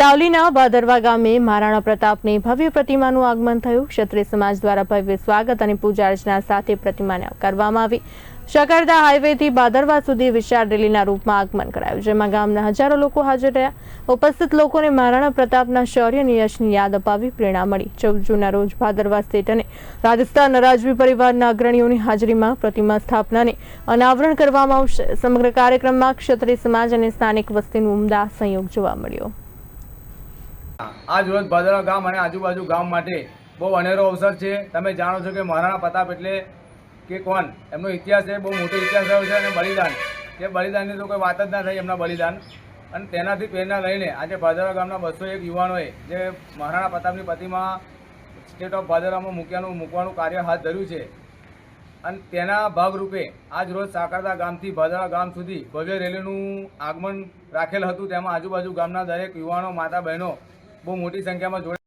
સાવલીના ભાદરવા ગામે મહારાણા પ્રતાપની ભવ્ય પ્રતિમાનું આગમન થયું। ક્ષત્રિય સમાજ દ્વારા ભવ્ય સ્વાગત અને પૂજા અર્ચના સાથે પ્રતિમાને આવકારવામાં આવી। શકરદા હાઈવેથી ભાદરવા સુધી વિશાળ રેલીના રૂપમાં આગમન કરાયું, જેમાં ગામના હજારો લોકો હાજર રહ્યા। ઉપસ્થિત લોકોને મહારાણા પ્રતાપના શૌર્ય અને યશની યાદ અપાવી પ્રેરણા મળી। 14 જૂનના રોજ ભાદરવા સ્ટેટ અને રાજસ્થાનના રાજવી પરિવારના અગ્રણીઓની હાજરીમાં પ્રતિમા સ્થાપનાને અનાવરણ કરવામાં આવશે। સમગ્ર કાર્યક્રમમાં ક્ષત્રિય સમાજ અને સ્થાનિક વસ્તીનો ઉમદા સહયોગ જોવા મળ્યો। આજ રોજ ભાદરવા ગામ અને આજુબાજુ ગામ માટે બહુ અનેરો અવસર છે। તમે જાણો છો કે મહારાણા પ્રતાપ એટલે કે કોણ, એમનો ઇતિહાસ છે, બહુ મોટો ઇતિહાસ રહ્યો છે। અને બલિદાન, કે બલિદાનની તો કોઈ વાત જ ના થઈ, એમના બલિદાન અને તેનાથી પ્રેરણા લઈને આજે ભાદરવા ગામના 201 યુવાનોએ જે મહારાણા પ્રતાપની પ્રતિમા સ્ટેટ ઓફ ભાદરવામાં મૂકવાનું કાર્ય હાથ ધર્યું છે। અને તેના ભાગરૂપે આજ રોજ સાકરદા ગામથી ભાદરવા ગામ સુધી ભવ્ય રેલીનું આગમન રાખેલ હતું। તેમાં આજુબાજુ ગામના દરેક યુવાનો, માતા, બહેનો બહુ મોટી સંખ્યામાં જોડાયા।